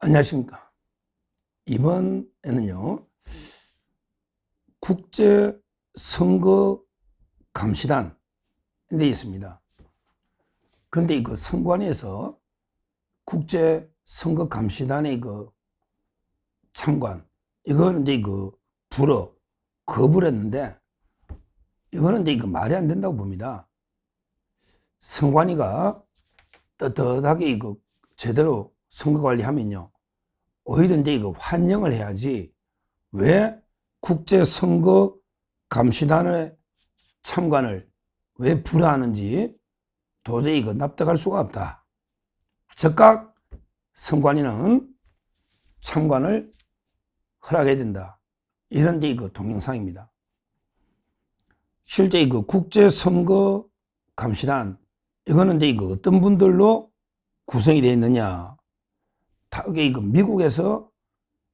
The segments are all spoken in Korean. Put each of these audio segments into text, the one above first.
안녕하십니까. 이번에는요, 국제선거감시단에 있습니다. 그런데 그 선관위에서 국제선거감시단의 그 참관, 이거는 이제 불어, 거부를 했는데, 이거는 이제 말이 안 된다고 봅니다. 선관위가 떳떳하게 제대로 선거 관리하면요, 오히려 이제 환영을 해야지, 왜 국제선거감시단의 참관을 왜 불허하는지 도저히 납득할 수가 없다. 즉각 선관위는 참관을 허락해야 된다. 이런 게 동영상입니다. 실제 국제선거감시단, 이거는 이제 어떤 분들로 구성이 되어 있느냐. 다 이게 미국에서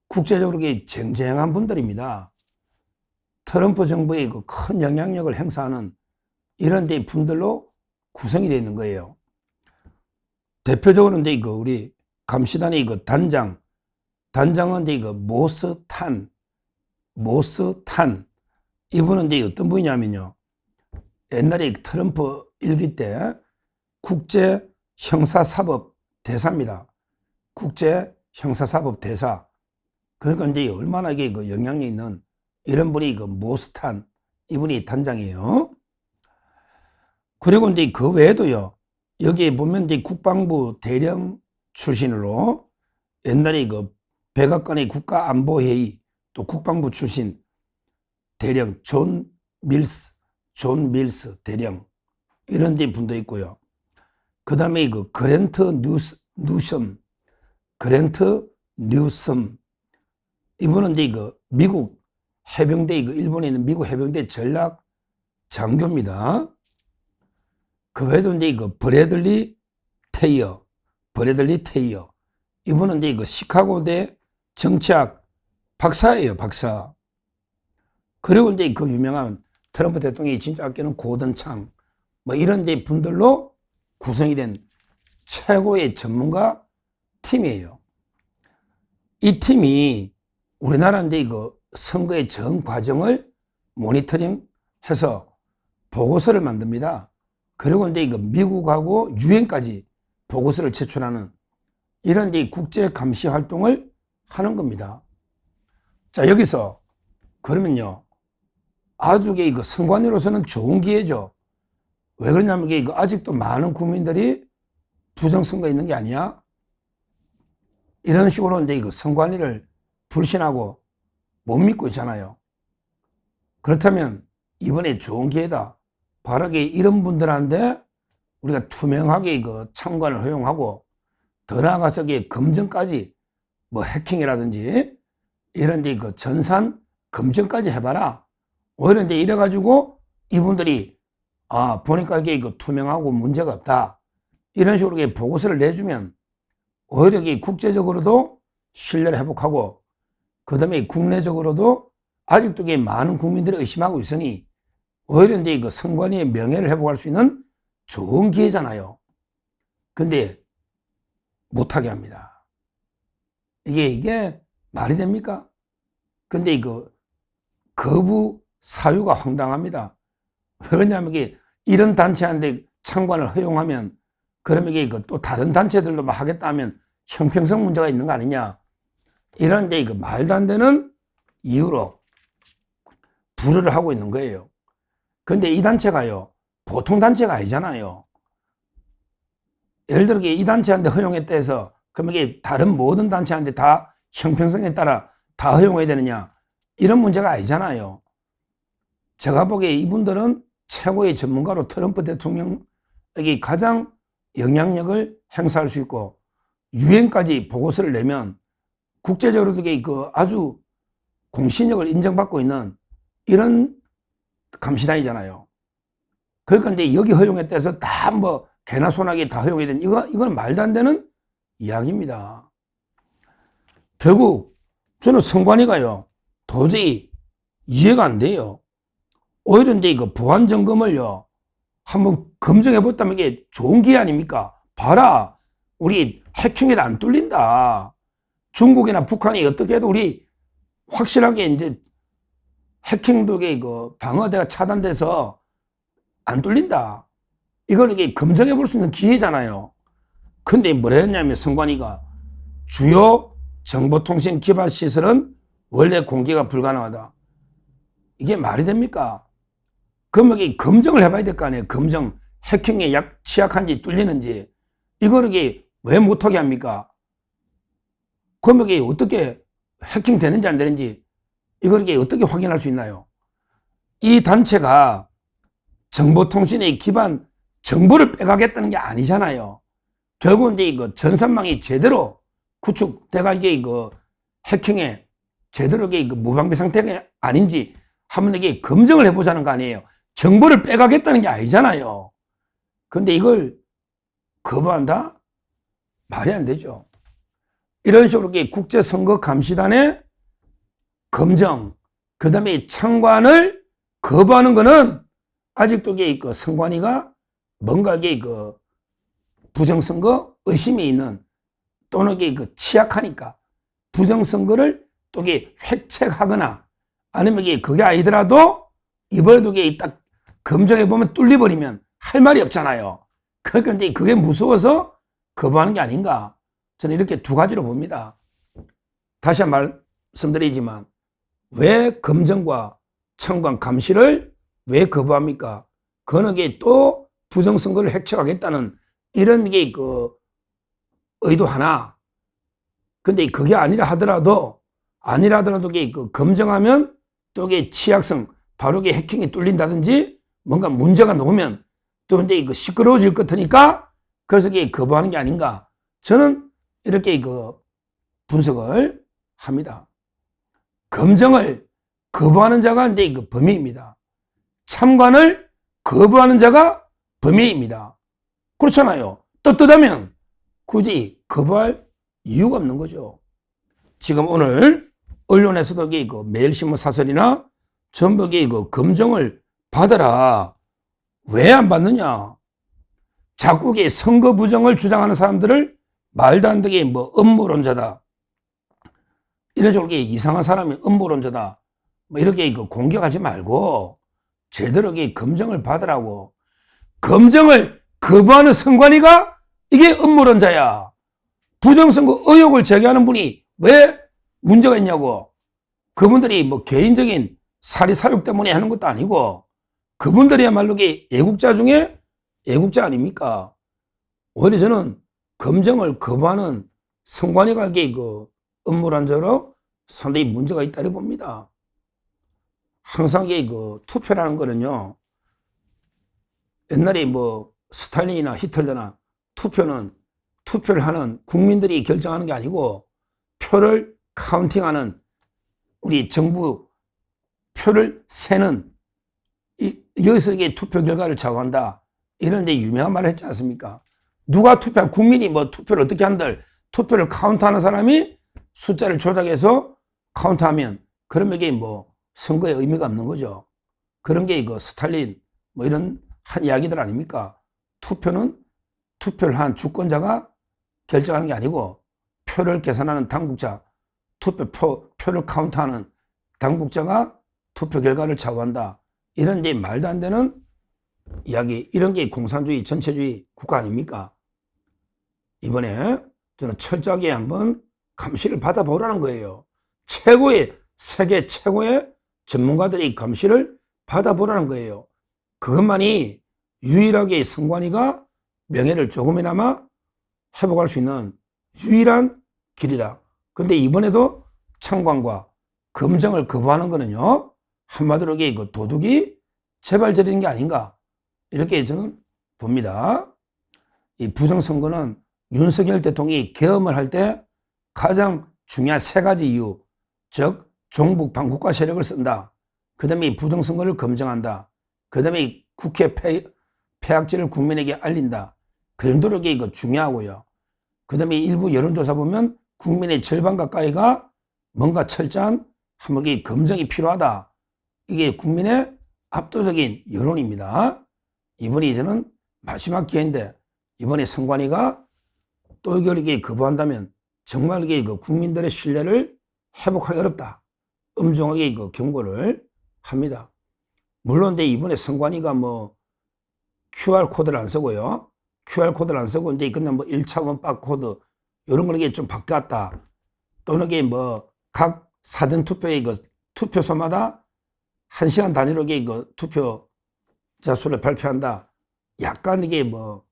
국제적으로 쟁쟁한 분들입니다. 트럼프 정부의 큰 영향력을 행사하는 이런 분들로 구성이 되어 있는 거예요. 대표적으로 이제 우리 감시단의 단장은 이제 모스탄. 이분은 이제 어떤 분이냐면요, 옛날에 트럼프 일기 때 국제 형사사법 대사입니다. 국제 형사사법 대사. 그러니까 이제 얼마나 이게 영향이 있는 이런 분이 모스탄, 이분이 단장이에요. 그리고 이제 그 외에도요, 여기에 보면 이제 국방부 대령 출신으로 옛날에 백악관의 국가안보회의, 또 국방부 출신 대령 존 밀스 대령, 이런 데 분도 있고요. 그 다음에 그랜트 뉴섬, 이분은 이제 미국 해병대, 일본에 있는 미국 해병대 전략 장교입니다. 그 외에도 이제 브래들리 테이어, 이분은 이제 시카고대 정치학 박사예요, 박사. 그리고 이제 유명한 트럼프 대통령이 진짜 아끼는 고든 창, 뭐 이런 데 분들로 구성이 된 최고의 전문가 팀이에요. 이 팀이 우리나라 이제 선거의 전 과정을 모니터링 해서 보고서를 만듭니다. 그리고 이제 미국하고 유엔까지 보고서를 제출하는 이런 이제 국제 감시 활동을 하는 겁니다. 자, 여기서 그러면요, 아주 선관위로서는 좋은 기회죠. 왜 그러냐면 아직도 많은 국민들이 부정선거 있는 게 아니야? 이런 식으로 이제 선관위를 불신하고 못 믿고 있잖아요. 그렇다면 이번에 좋은 기회다. 바로 이런 분들한테 우리가 투명하게 참관을 허용하고, 더 나아가서 검증까지, 뭐 해킹이라든지 이런 이제 전산 검증까지 해봐라. 오히려 이제 이래가지고 이분들이 보니까 이게 투명하고 문제가 없다, 이런 식으로 보고서를 내주면 오히려 국제적으로도 신뢰를 회복하고, 그 다음에 국내적으로도 아직도 많은 국민들이 의심하고 있으니 오히려 이제 선관위의 명예를 회복할 수 있는 좋은 기회잖아요. 근데 못하게 합니다. 이게 말이 됩니까? 근데 거부 사유가 황당합니다. 왜 그러냐면 이런 단체한테 참관을 허용하면, 그러면 또 다른 단체들도 막 하겠다 하면 형평성 문제가 있는 거 아니냐, 이런데 말도 안 되는 이유로 불허를 하고 있는 거예요. 근데 이 단체가요, 보통 단체가 아니잖아요. 예를 들어 이 단체한테 허용했다 해서 그러면 이게 다른 모든 단체한테 다 형평성에 따라 다 허용해야 되느냐, 이런 문제가 아니잖아요. 제가 보기에 이분들은 최고의 전문가로 트럼프 대통령에게 가장 영향력을 행사할 수 있고, 유엔까지 보고서를 내면 국제적으로도 아주 공신력을 인정받고 있는 이런 감시단이잖아요. 그러니까 이제 여기 허용했다 해서 다 뭐 개나 소나기 다 허용해야 되는, 이건 말도 안 되는 이야기입니다. 결국 저는 선관위가요, 도저히 이해가 안 돼요. 오히려 이제 보안 점검을요, 한번 검증해 봤다면 이게 좋은 기회 아닙니까? 봐라, 우리 해킹이 안 뚫린다. 중국이나 북한이 어떻게 해도 우리 확실하게 이제 해킹독의 그 방어대가 차단돼서 안 뚫린다. 이걸 이게 검증해 볼 수 있는 기회잖아요. 근데 뭐라 했냐면 선관위가 주요 정보통신 기반 시설은 원래 공개가 불가능하다. 이게 말이 됩니까? 그럼 이게 검증을 해봐야 될 거 아니에요. 검증. 해킹에 취약한지 뚫리는지. 이걸 이게 왜 못하게 합니까? 그럼 이게 어떻게 해킹 되는지 안 되는지 이걸 이게 어떻게 확인할 수 있나요? 이 단체가 정보통신의 기반 정보를 빼가겠다는 게 아니잖아요. 결국은 이제 이거 전산망이 제대로 구축돼가 이게 이거 해킹에 제대로 이게 무방비 상태가 아닌지 한번 이게 검증을 해보자는 거 아니에요. 정보를 빼가겠다는 게 아니잖아요. 근데 이걸 거부한다? 말이 안 되죠. 이런 식으로 국제선거감시단의 검증, 그 다음에 창관을 거부하는 거는 아직도 선관위가 뭔가 부정선거 의심이 있는 또는 취약하니까 부정선거를 또 획책하거나 아니면 그게 아니더라도 이번에도 딱 검증해보면 뚫려버리면 할 말이 없잖아요. 그러니까 이제 그게 무서워서 거부하는 게 아닌가. 저는 이렇게 두 가지로 봅니다. 다시 한번 말씀드리지만 왜 검증과 창관 감시를 왜 거부합니까? 그거는 또 부정선거를 획책하겠다는 이런 의도 하나. 근데 그게 아니라 하더라도 검증하면 또 취약성, 바로 해킹이 뚫린다든지 뭔가 문제가 나오면 또 이제 시끄러워질 것 같으니까 그래서 거부하는 게 아닌가. 저는 이렇게 분석을 합니다. 검증을 거부하는 자가 이제 범위입니다. 참관을 거부하는 자가 범위입니다. 그렇잖아요. 떳떳하면 굳이 거부할 이유가 없는 거죠. 지금 오늘 언론에서도 매일신문 사설이나 전부 검증을 받아라. 왜 안 받느냐? 자꾸 선거 부정을 주장하는 사람들을 말도 안 되게 음모론자다. 이런 식으로 이상한 사람이 음모론자다. 이렇게 공격하지 말고 제대로 검증을 받으라고. 검증을 거부하는 선관위가 이게 음모론자야. 부정선거 의혹을 제기하는 분이 왜 문제가 있냐고. 그분들이 개인적인 사리사욕 때문에 하는 것도 아니고 그분들이야말로 애국자 중에 애국자 아닙니까? 오히려 저는 검증을 거부하는 선관위가 음모론자로 상당히 문제가 있다고 봅니다. 항상 투표라는 거는요, 옛날에 스탈린이나 히틀러나 투표를 하는 국민들이 결정하는 게 아니고 표를 카운팅하는 우리 정부 표를 세는 여기서 투표 결과를 좌우한다. 이런 데 유명한 말을 했지 않습니까? 누가 국민이 투표를 어떻게 한들 투표를 카운트하는 사람이 숫자를 조작해서 카운트하면 그러면 이게 선거에 의미가 없는 거죠. 그런 게 스탈린 이런 한 이야기들 아닙니까? 투표를 한 주권자가 결정하는 게 아니고 표를 계산하는 당국자, 표를 카운트하는 당국자가 투표 결과를 좌우한다. 이런 이제 말도 안 되는 이야기, 이런 게 공산주의, 전체주의 국가 아닙니까? 이번에 저는 철저하게 한번 감시를 받아보라는 거예요. 세계 최고의 전문가들이 감시를 받아보라는 거예요. 그것만이 유일하게 선관위가 명예를 조금이나마 회복할 수 있는 유일한 길이다. 근데 이번에도 창관과 검증을 거부하는 거는요, 한마디로 도둑이 재발 저리는 게 아닌가. 이렇게 저는 봅니다. 이 부정선거는 윤석열 대통령이 계엄을 할 때 가장 중요한 세 가지 이유, 즉 종북 반국가 세력을 쓴다. 그 다음에 부정선거를 검증한다. 그 다음에 국회 폐악질을 국민에게 알린다. 그 정도로 이게 중요하고요. 그 다음에 일부 여론조사 보면 국민의 절반 가까이가 뭔가 철저한 한번 검증이 필요하다. 이게 국민의 압도적인 여론입니다. 이번이 저는 마지막 기회인데 이번에 선관위가 또 이걸 거부한다면 정말 이게 그 국민들의 신뢰를 회복하기 어렵다. 엄중하게 그 경고를 합니다. 물론 이번에 선관위가 뭐 QR코드를 안 쓰고요. QR코드를 안 쓰고 이제 그냥 뭐 1차원 바코드 이런 걸 이게 좀 바꿨다. 또는 이게 뭐 각 사전투표의 그 투표소마다 1시간 단위로 이게 그 투표자 수를 발표한다. 약간 이게 뭐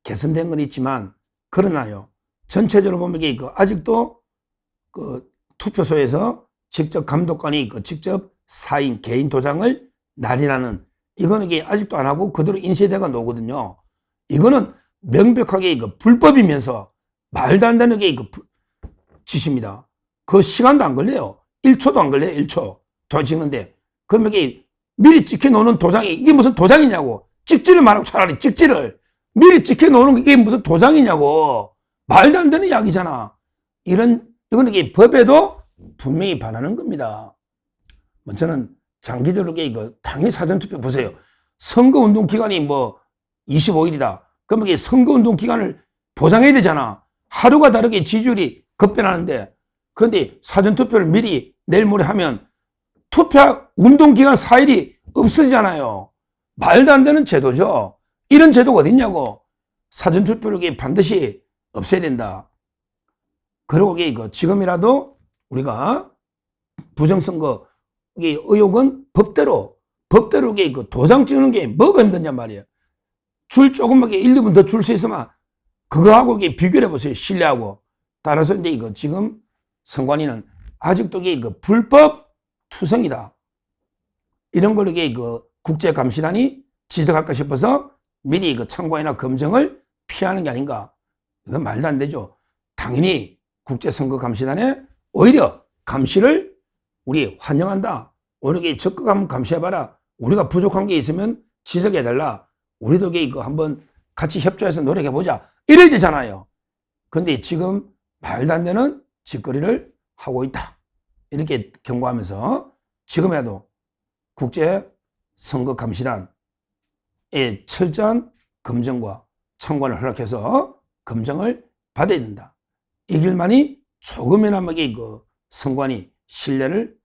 개선된 건 있지만 그러나요. 전체적으로 보면 이게 그 아직도 그 투표소에서 직접 감독관이 그 직접 사인 개인 도장을 날인하는 이거는 이게 아직도 안 하고 그대로 인쇄대가 놓거든요. 이거는 명백하게 그 불법이면서 말도 안 되는 게 그 짓입니다. 그 시간도 안 걸려요. 1초도 안 걸려요. 1초. 도장 찍는데. 그러면 이게 미리 찍혀 놓는 도장이 이게 무슨 도장이냐고. 찍지를 말고 차라리 찍지를. 미리 찍혀 놓는 게 무슨 도장이냐고. 말도 안 되는 이야기잖아. 이거는 이게 법에도 분명히 반하는 겁니다. 저는 장기적으로 이거 당연히 사전투표 보세요. 선거운동 기간이 뭐 25일이다. 그러면 이게 선거운동 기간을 보장해야 되잖아. 하루가 다르게 지지율이 급변하는데 그런데 사전투표를 미리 내일 모레 하면 투표 운동 기간 4일이 없어지잖아요. 말도 안 되는 제도죠. 이런 제도가 어딨냐고. 사전투표를 반드시 없애야 된다. 그리고 이거 지금이라도 우리가 부정선거 의혹은 법대로 그 도장 찍는 게 뭐가 힘드냐 말이에요. 줄 조금밖에 1, 2분 더 줄 수 있으면 그거하고 비교해 보세요. 신뢰하고. 따라서 이제 이거 지금 선관위는 아직도 그 불법 투성이다. 이런 걸 그 국제감시단이 지적할까 싶어서 미리 그 참고이나 검증을 피하는 게 아닌가. 이건 말도 안 되죠. 당연히 국제선거감시단에 오히려 감시를 우리 환영한다. 오늘 적극 한번 감시해봐라. 우리가 부족한 게 있으면 지적해달라. 우리도 이거 한번 같이 협조해서 노력해보자. 이래야 되잖아요. 근데 지금 말도 안 되는 짓거리를 하고 있다. 이렇게 경고하면서 지금이라도 국제선거감시단의 철저한 검증과 참관을 허락해서 검증을 받아야 된다. 이 길만이 조금이나마 그 선관위 신뢰를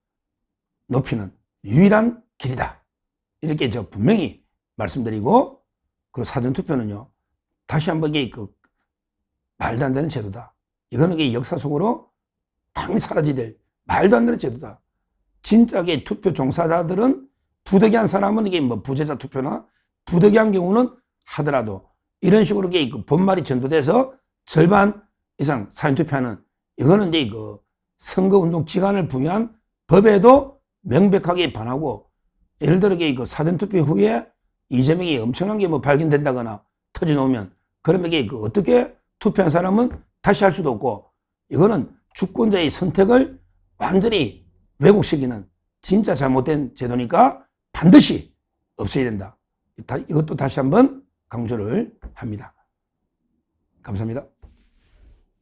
높이는 유일한 길이다. 이렇게 저 분명히 말씀드리고, 그리고 사전투표는요, 다시 한번 그 말도 안 되는 제도다. 이거는 역사 속으로 당연히 사라져야 될 말도 안 되는 제도다. 진짜 투표 종사자들은 부득이한 사람은 이게 뭐 부재자 투표나 부득이한 경우는 하더라도 이런 식으로 그 본말이 전도돼서 절반 이상 사전투표하는 이거는 이제 그 선거운동 기간을 부여한 법에도 명백하게 반하고, 예를 들어 그 사전투표 후에 이재명이 엄청난 게 뭐 발견된다거나 터져놓으면 그러면 그 어떻게 투표한 사람은 다시 할 수도 없고, 이거는 주권자의 선택을 완전히 왜곡시키는 진짜 잘못된 제도니까 반드시 없애야 된다. 이것도 다시 한번 강조를 합니다. 감사합니다.